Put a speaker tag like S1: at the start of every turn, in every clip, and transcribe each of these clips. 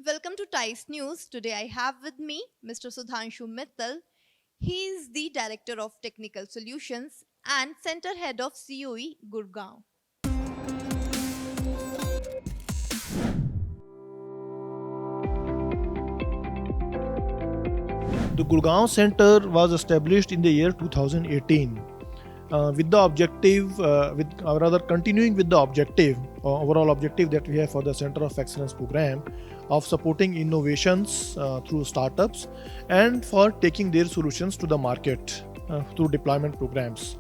S1: Welcome to TICE News. Today I have with me Mr. Sudhanshu Mittal. He is the Director of Technical Solutions and Center Head of CoE Gurgaon.
S2: The Gurgaon Center was established in the year 2018 with the objective, or rather continuing with the objective, overall objective that we have for the Center of Excellence program of supporting innovations through startups and for taking their solutions to the market through deployment programs.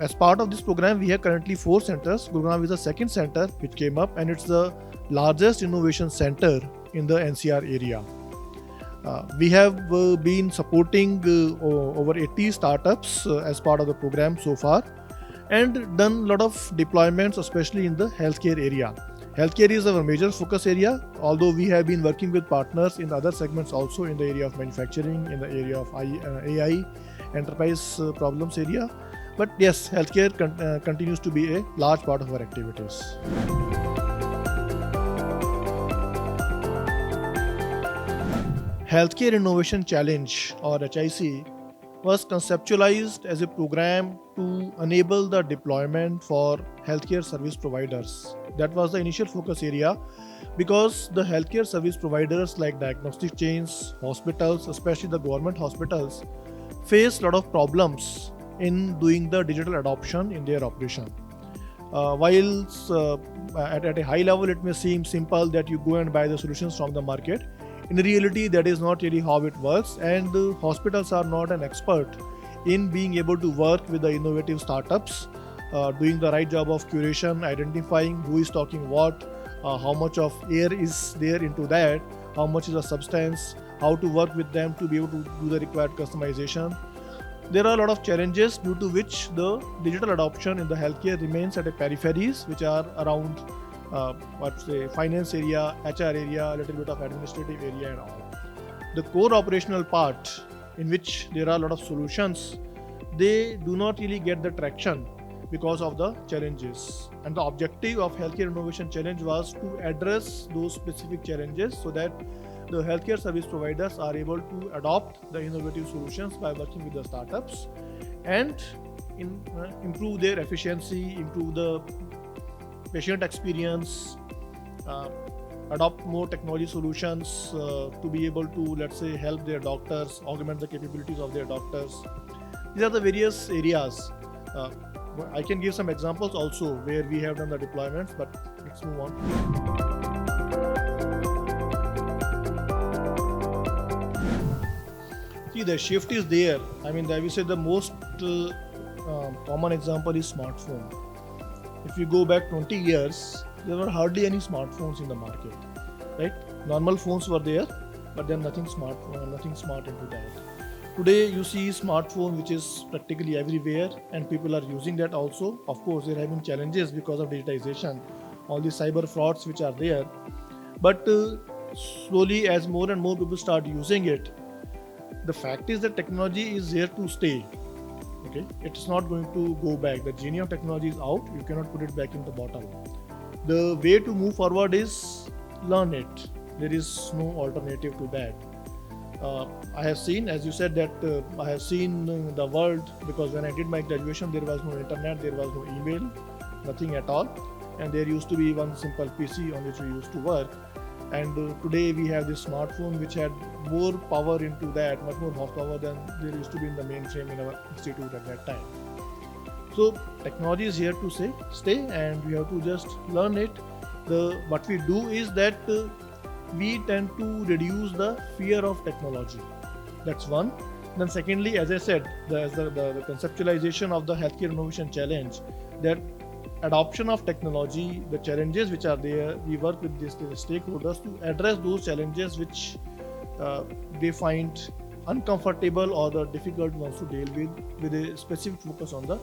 S2: As part of this program, we have currently 4 centers. Gurgaon is the second center which came up, and it's the largest innovation center in the NCR area. We have been supporting over 80 startups as part of the program so far, and done a lot of deployments, especially in the healthcare area. Healthcare is our major focus area, although we have been working with partners in other segments also, in the area of manufacturing, in the area of AI, enterprise problems area. But yes, healthcare continues to be a large part of our activities. Healthcare Innovation Challenge, or HIC, was conceptualized as a program to enable the deployment for healthcare service providers. That was the initial focus area, because the healthcare service providers like diagnostic chains, hospitals, especially the government hospitals, face a lot of problems in doing the digital adoption in their operation. While at a high level it may seem simple that you go and buy the solutions from the market, in reality that is not really how it works, and hospitals are not an expert in being able to work with the innovative startups, doing the right job of curation, identifying who is talking what, how much of air is there into that, how much is the substance, how to work with them to be able to do the required customization. There are a lot of challenges due to which the digital adoption in the healthcare remains at a peripheries, which are around finance area, HR area, a little bit of administrative area and all. The core operational part, in which there are a lot of solutions, they do not really get the traction because of the challenges. And the objective of Healthcare Innovation Challenge was to address those specific challenges so that the healthcare service providers are able to adopt the innovative solutions by working with the startups and improve their efficiency, improve the patient experience, adopt more technology solutions to be able to, let's say, help their doctors, augment the capabilities of their doctors. These are the various areas. I can give some examples also where we have done the deployments, but let's move on. See, the shift is there. I mean, I will say the most common example is smartphone. If you go back 20 years, there were hardly any smartphones in the market, right? Normal phones were there, but then nothing smart into that. Today, you see smartphone which is practically everywhere, and people are using that also. Of course, there have been challenges because of digitization, all the cyber frauds which are there. But slowly, as more and more people start using it, the fact is that technology is here to stay. Okay, it's not going to go back. The genie of technology is out. You cannot put it back in the bottle. The way to move forward is learn it. There is no alternative to that. I have seen, as you said, that I have seen the world, because when I did my graduation, there was no internet, there was no email, nothing at all. And there used to be one simple PC on which we used to work. And today we have this smartphone which had more power into that, much more horsepower than there used to be in the mainframe in our institute at that time. So technology is here to stay, and we have to just learn it. What we do is that we tend to reduce the fear of technology. That's one. Then secondly, as I said, the conceptualization of the Healthcare Innovation Challenge, that adoption of technology, the challenges which are there, we work with the stakeholders to address those challenges which they find uncomfortable or the difficult ones to deal with a specific focus on the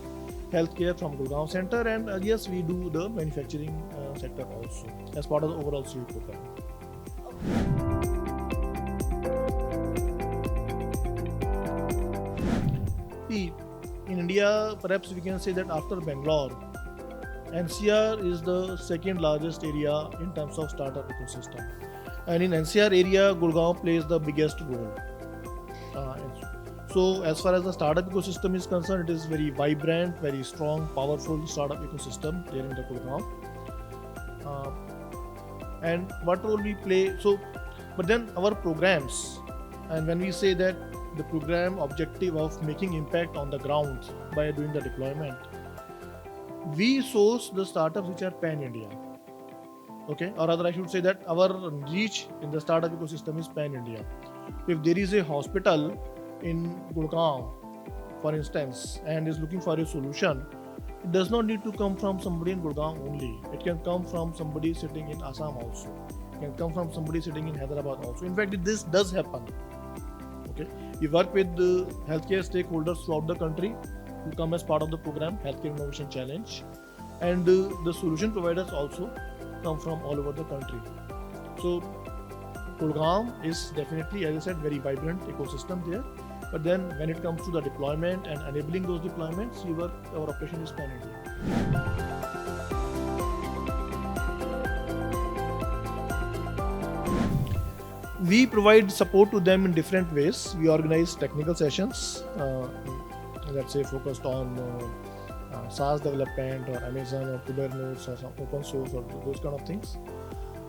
S2: healthcare from Gurgaon Center. And yes, we do the manufacturing sector also as part of the overall CoE program. See, in India, perhaps we can say that after Bangalore, NCR is the second largest area in terms of startup ecosystem. And in NCR area, Gurgaon plays the biggest role. So as far as the startup ecosystem is concerned, it is very vibrant, very strong, powerful startup ecosystem there in the Gurgaon. Uh, and what role we play? So, but then our programs, and when we say that the program objective of making impact on the ground by doing the deployment, we source the startups which are pan-India. Okay, or rather I should say that our reach in the startup ecosystem is pan-India. If there is a hospital in Gurgaon, for instance, and is looking for a solution, it does not need to come from somebody in Gurgaon only. It can come from somebody sitting in Assam also. It can come from somebody sitting in Hyderabad also. In fact, this does happen. Okay, we work with the healthcare stakeholders throughout the country who come as part of the program Healthcare Innovation Challenge, and the solution providers also come from all over the country. So Gurgaon is definitely, as I said, very vibrant ecosystem there. But then when it comes to the deployment and enabling those deployments, our operation is pan-India. We provide support to them in different ways. We organize technical sessions, let's say focused on SaaS development or Amazon or Kubernetes or some open source or those kind of things.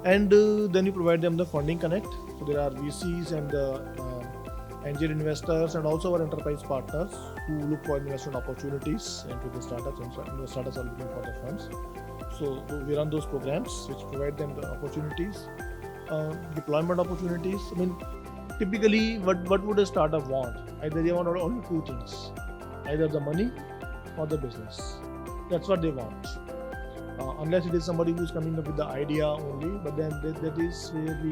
S2: And then we provide them the funding connect. So there are VCs and angel investors and also our enterprise partners who look for investment opportunities into the startups, and the startups are looking for the funds. So we run those programs which provide them the opportunities, deployment opportunities. I mean, typically what would a startup want? Either they want only two things, either the money or the business. That's what they want. Unless it is somebody who is coming up with the idea only, but then that is where we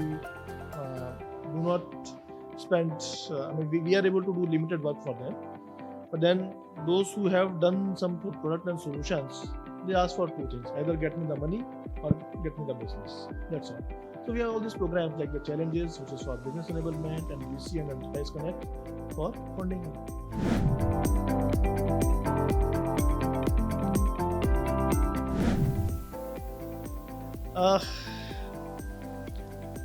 S2: do not spend. We are able to do limited work for them. But then those who have done some product and solutions, they ask for two things: either get me the money or get me the business. That's all. So we have all these programs like the challenges, which is for business enablement, and VC and Enterprise Connect for funding.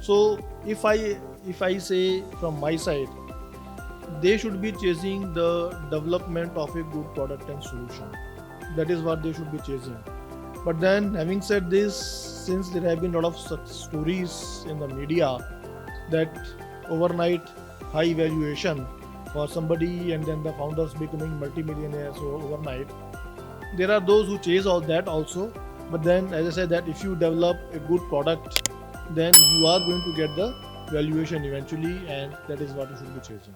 S2: So if I say from my side, they should be chasing the development of a good product and solution. That is what they should be chasing. But then, having said this, since there have been a lot of such stories in the media that overnight high valuation for somebody and then the founders becoming multimillionaires overnight, there are those who chase all that also. But then, as I said, that if you develop a good product, then you are going to get the valuation eventually, and that is what you should be chasing.